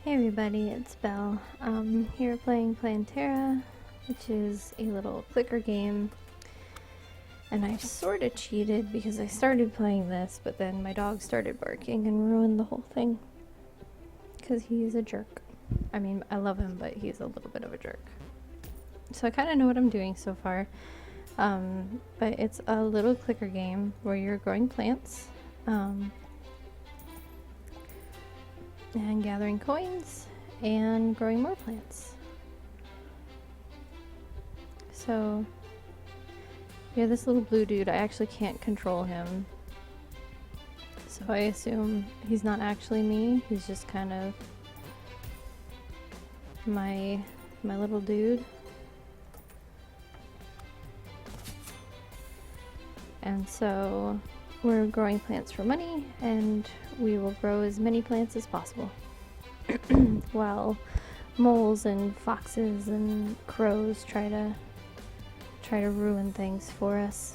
Hey everybody, it's Belle. Here playing Plantera, which is a little clicker game. And I sort of cheated because I started playing this, but then my dog started barking and ruined the whole thing. Because he's a jerk. I mean, I love him, but he's a little bit of a jerk. So I kind of know what I'm doing so far. But it's a little clicker game where you're growing plants. And gathering coins and growing more plants. So you're this little blue dude. I actually can't control him, so I assume he's not actually me. He's just kind of my little dude. And so we're growing plants for money, and we will grow as many plants as possible. While moles and foxes and crows try to ruin things for us.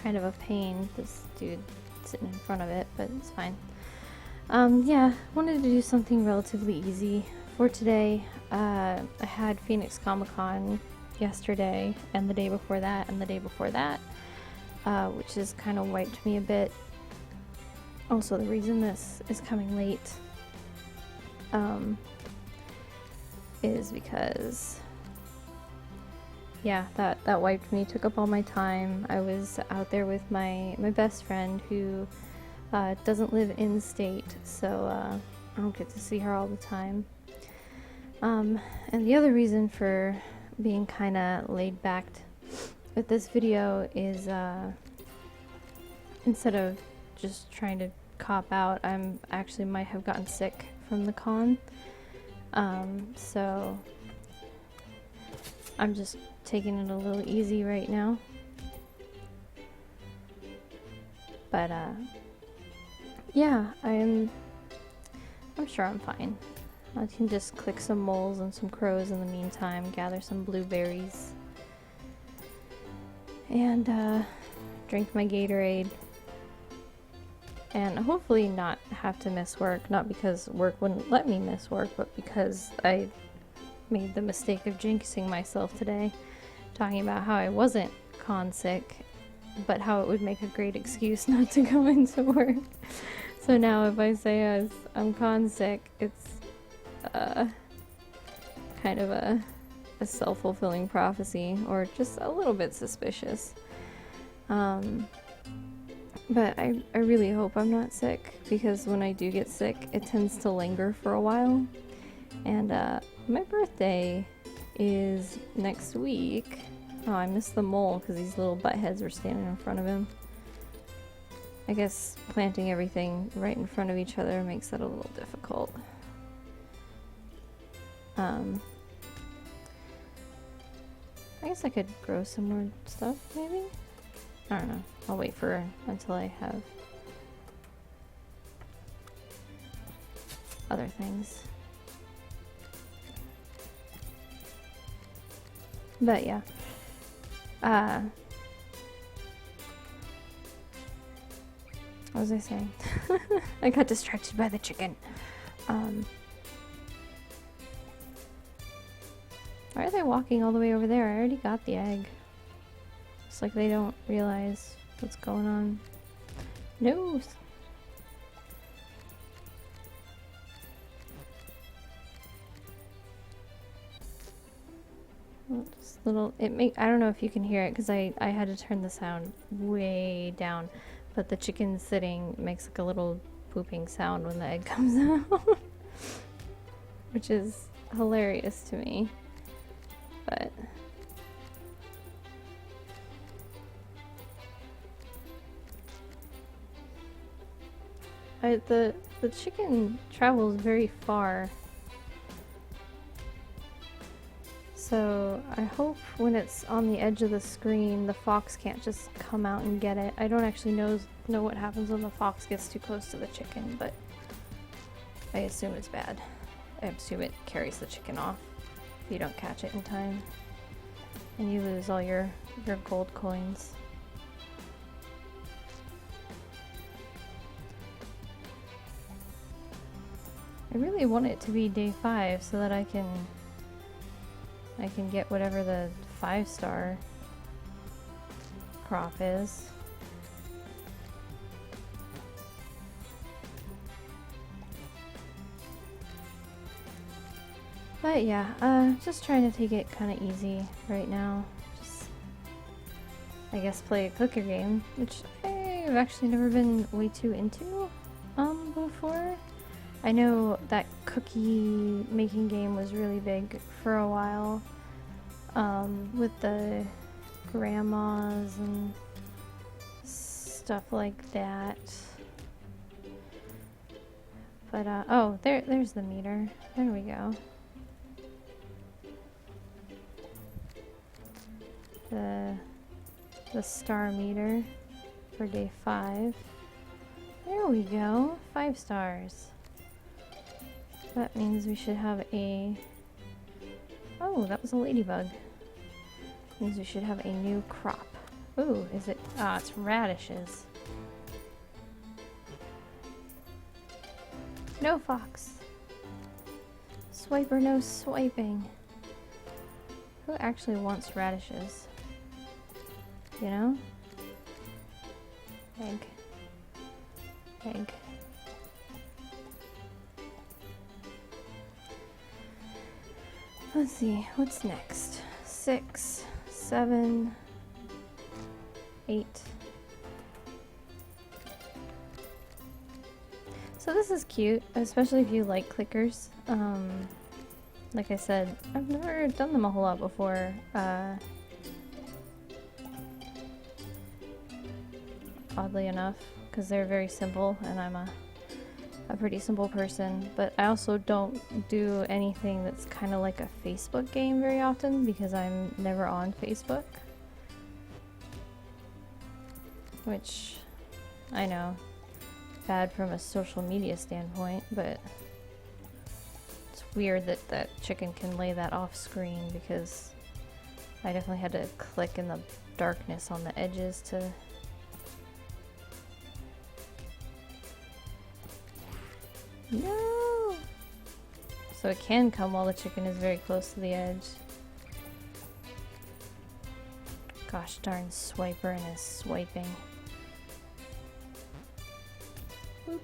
Kind of a pain, this dude sitting in front of it, but it's fine. Yeah, wanted to do something relatively easy for today. I had Phoenix Comic Con yesterday, and the day before that, and the day before that. Which has kind of wiped me a bit. Also, the reason this is coming late is because, yeah, that wiped me, took up all my time. I was out there with my best friend who doesn't live in state, so I don't get to see her all the time. And the other reason for being kind of laid back with this video is instead of just trying to cop out, I'm actually might have gotten sick from the con, so I'm just taking it a little easy right now. But yeah, I'm sure I'm fine. I can just click some moles and some crows in the meantime, gather some blueberries, and drink my Gatorade, and hopefully not have to miss work. Not because work wouldn't let me miss work, but because I made the mistake of jinxing myself today, talking about how I wasn't con sick, but how it would make a great excuse not to go into work. So now if I say I'm con sick, it's kind of a self-fulfilling prophecy, or just a little bit suspicious. But I really hope I'm not sick, because when I do get sick, it tends to linger for a while. And my birthday is next week. Oh, I missed the mole because these little butt heads were standing in front of him. I guess planting everything right in front of each other makes that a little difficult. I guess I could grow some more stuff, maybe? I don't know. I'll wait for until I have other things. But yeah. What was I saying? I got distracted by the chicken. Why are they walking all the way over there? I already got the egg. It's like they don't realize what's going on. No! Just little, I don't know if you can hear it because I had to turn the sound way down, but the chicken sitting makes like a little pooping sound when the egg comes out. Which is hilarious to me. But the chicken travels very far, so I hope when it's on the edge of the screen the fox can't just come out and get it. I don't actually know what happens when the fox gets too close to the chicken, but I assume it's bad. I assume it carries the chicken off if you don't catch it in time, and you lose all your gold coins. I really want it to be day 5 so that I can get whatever the 5-star crop is. But yeah, just trying to take it kind of easy right now. Just, I guess, play a clicker game, which I've actually never been way too into before. I know that cookie making game was really big for a while, with the grandmas and stuff like that. But oh, there's the meter. There we go. The star meter for day 5. There we go, 5 stars. That means we should have a... Oh, that was a ladybug. Means we should have a new crop. Ooh, is it? Ah, it's radishes. No fox. Swiper, no swiping. Who actually wants radishes? You know? Egg. Egg. Let's see, what's next? 6, 7, 8. So this is cute, especially if you like clickers. Like I said, I've never done them a whole lot before. Oddly enough, because they're very simple, and I'm a pretty simple person, but I also don't do anything that's kind of like a Facebook game very often because I'm never on Facebook. Which, I know, bad from a social media standpoint, but it's weird that that chicken can lay that off screen because I definitely had to click in the darkness on the edges to... No! So it can come while the chicken is very close to the edge. Gosh darn Swiper and his swiping. Boop.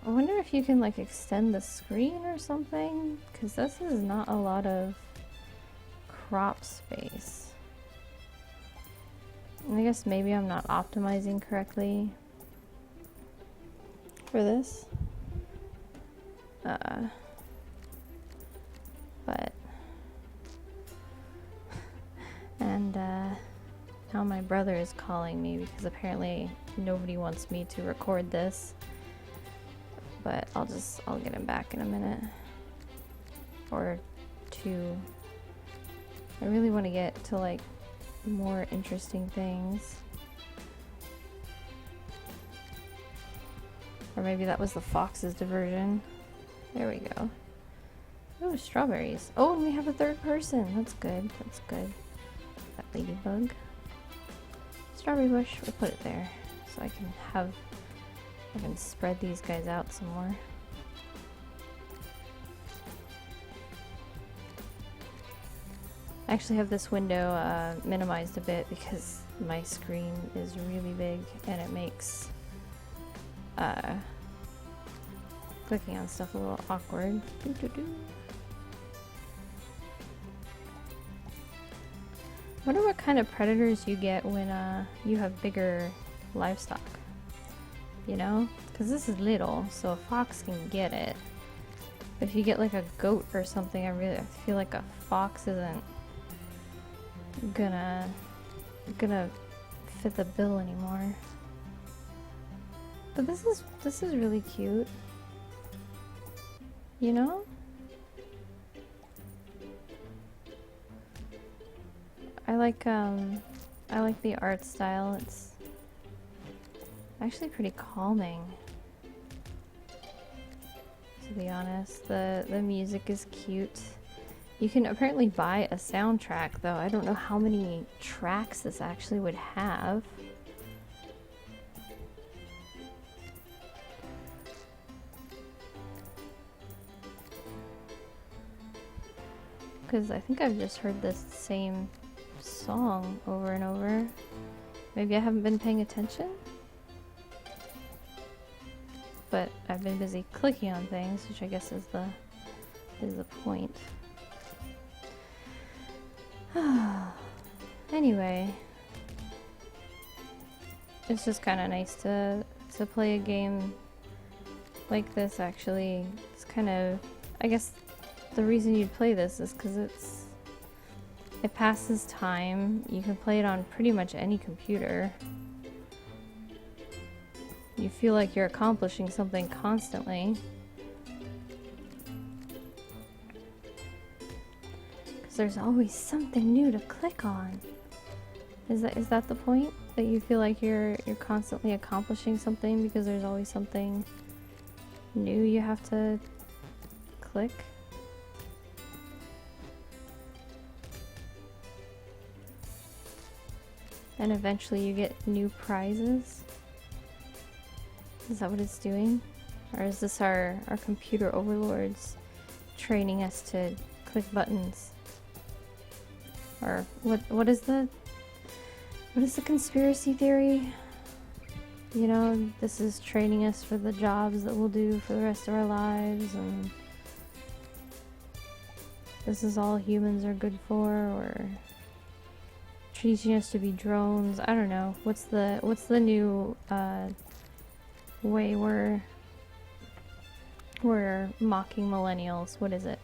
I wonder if you can like extend the screen or something, because this is not a lot of crop space. And I guess maybe I'm not optimizing correctly for this. But and now my brother is calling me because apparently nobody wants me to record this. But I'll get him back in a minute or two. I really want to get to like more interesting things. Or maybe that was the fox's diversion. There we go. Oh, strawberries. Oh, and we have a third person. That's good. That's good. That ladybug. Strawberry bush. We'll put it there so I can spread these guys out some more. I actually have this window minimized a bit because my screen is really big and it makes clicking on stuff a little awkward. Wonder what kind of predators you get when you have bigger livestock. You know? Because this is little, so a fox can get it. If you get like a goat or something, I feel like a fox isn't gonna fit the bill anymore. But this is really cute. You know? I like the art style. It's actually pretty calming, to be honest. The music is cute. You can apparently buy a soundtrack though. I don't know how many tracks this actually would have. because I think I've just heard this same song over and over. Maybe I haven't been paying attention? But I've been busy clicking on things, which I guess is the point. Anyway, it's just kind of nice to play a game like this. Actually, it's kind of, I guess the reason you'd play this is because it passes time. You can play it on pretty much any computer. You feel like you're accomplishing something constantly. Because there's always something new to click on. Is that the point? That you feel like you're constantly accomplishing something because there's always something new you have to click? And eventually you get new prizes? Is that what it's doing? Or is this our computer overlords training us to click buttons? Or what is the conspiracy theory? You know, this is training us for the jobs that we'll do for the rest of our lives, and this is all humans are good for, or teaching us to be drones. I don't know. What's the new way we're mocking millennials? What is it?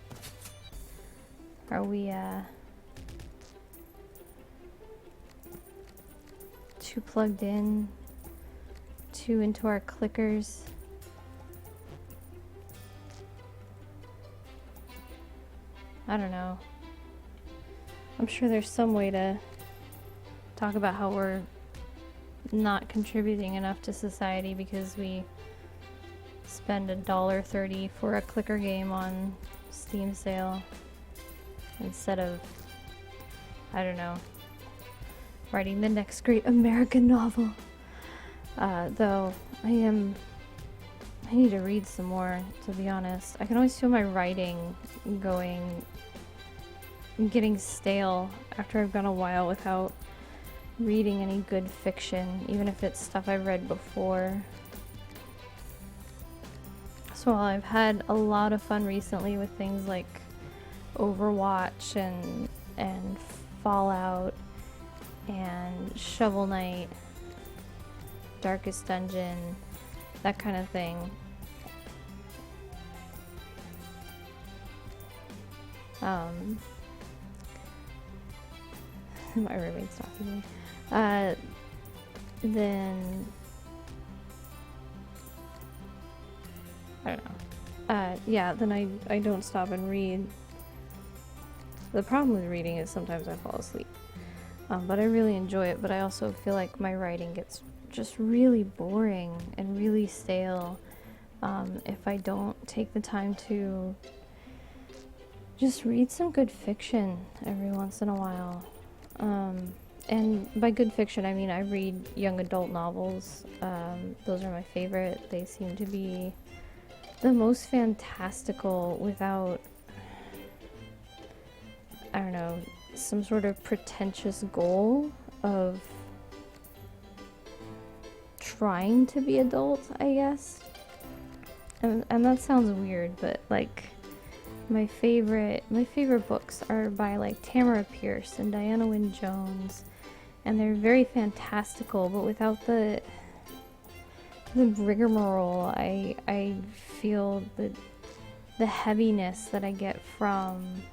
Are we too plugged in, too into our clickers? I don't know. I'm sure there's some way to talk about how we're not contributing enough to society because we spend $1.30 for a clicker game on Steam sale instead of, I don't know, writing the next great American novel. Though I need to read some more, to be honest. I can always feel my writing getting stale after I've gone a while without reading any good fiction, even if it's stuff I've read before. So while I've had a lot of fun recently with things like Overwatch and Fallout and Shovel Knight, Darkest Dungeon, that kind of thing, my roommate's talking to me. Then I don't know. Yeah, then I don't stop and read. The problem with reading is sometimes I fall asleep. But I really enjoy it, but I also feel like my writing gets just really boring and really stale if I don't take the time to just read some good fiction every once in a while. And by good fiction, I mean I read young adult novels. Those are my favorite. They seem to be the most fantastical without, I don't know, some sort of pretentious goal of trying to be adult, I guess. And that sounds weird, but like my favorite books are by like Tamara Pierce and Diana Wynne Jones, and they're very fantastical, but without the rigmarole. I feel the heaviness that I get from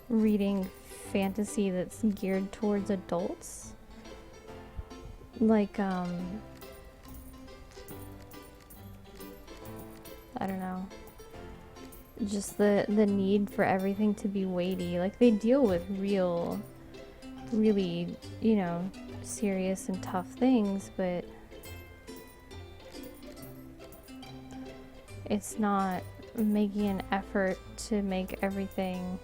reading fantasy that's geared towards adults. Like, I don't know. Just the need for everything to be weighty. Like, they deal with really, you know, serious and tough things, but it's not making an effort to make everything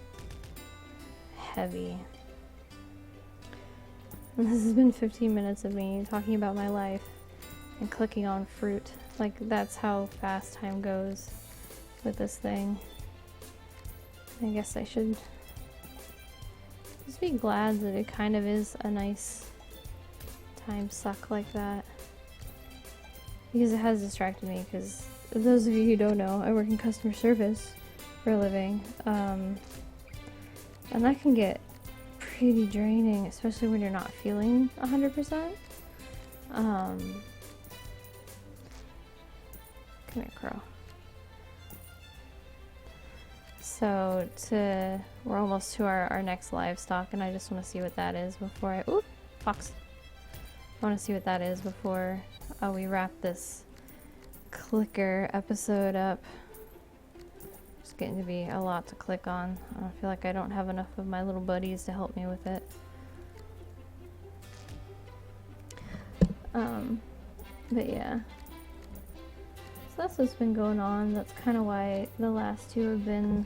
heavy. And this has been 15 minutes of me talking about my life and clicking on fruit. Like, that's how fast time goes with this thing. I guess I should just be glad that it kind of is a nice time suck like that. Because it has distracted me, because those of you who don't know, I work in customer service for a living. And that can get pretty draining, especially when you're not feeling 100%. Come here, Crow. So we're almost to our next livestock, and I just want to see what that is before I, oop, fox. I want to see what that is before we wrap this clicker episode up. It's getting to be a lot to click on. I feel like I don't have enough of my little buddies to help me with it. But yeah. So that's what's been going on. That's kind of why the last two have been...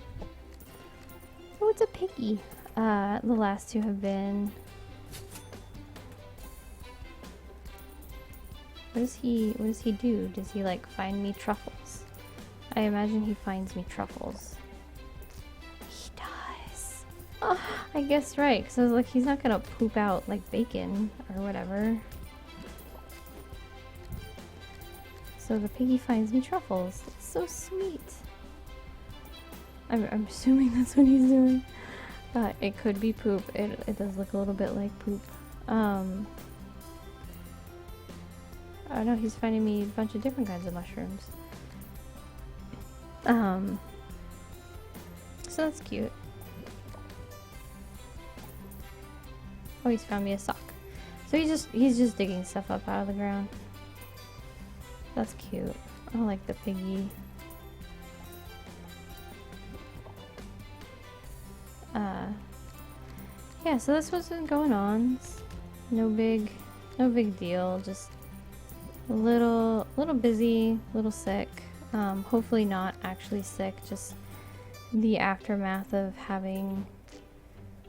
Oh, it's a piggy. The last two have been... What does he do? Does he like find me truffles? I imagine he finds me truffles. He does. Oh, I guess right, because I was like, he's not gonna poop out like bacon or whatever. So the piggy finds me truffles. It's so sweet. I'm assuming that's what he's doing. It could be poop. It does look a little bit like poop. Oh no, he's finding me a bunch of different kinds of mushrooms. So that's cute. Oh, he's found me a sock. So he's just digging stuff up out of the ground. That's cute. I like the piggy. Yeah, so that's what's been going on. It's no big deal. Just a little busy, a little sick. Hopefully not actually sick, just the aftermath of having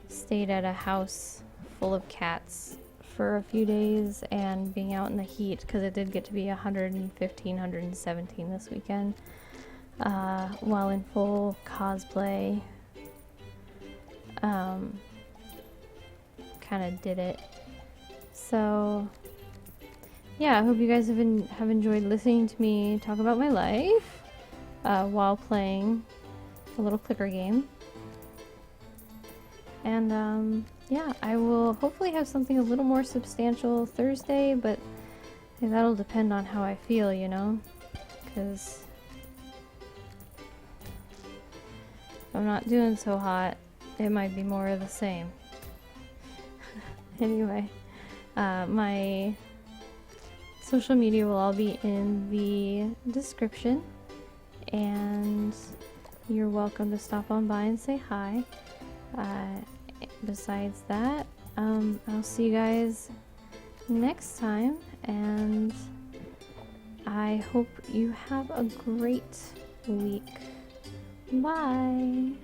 stayed at a house full of cats for a few days and being out in the heat, because it did get to be 115, 117 this weekend, while in full cosplay. Kind of did it. So yeah, I hope you guys have enjoyed listening to me talk about my life while playing a little clicker game. And yeah, I will hopefully have something a little more substantial Thursday, but that'll depend on how I feel, you know? Because if I'm not doing so hot, it might be more of the same. Anyway, my social media will all be in the description, and you're welcome to stop on by and say hi. Besides that, I'll see you guys next time, and I hope you have a great week. Bye!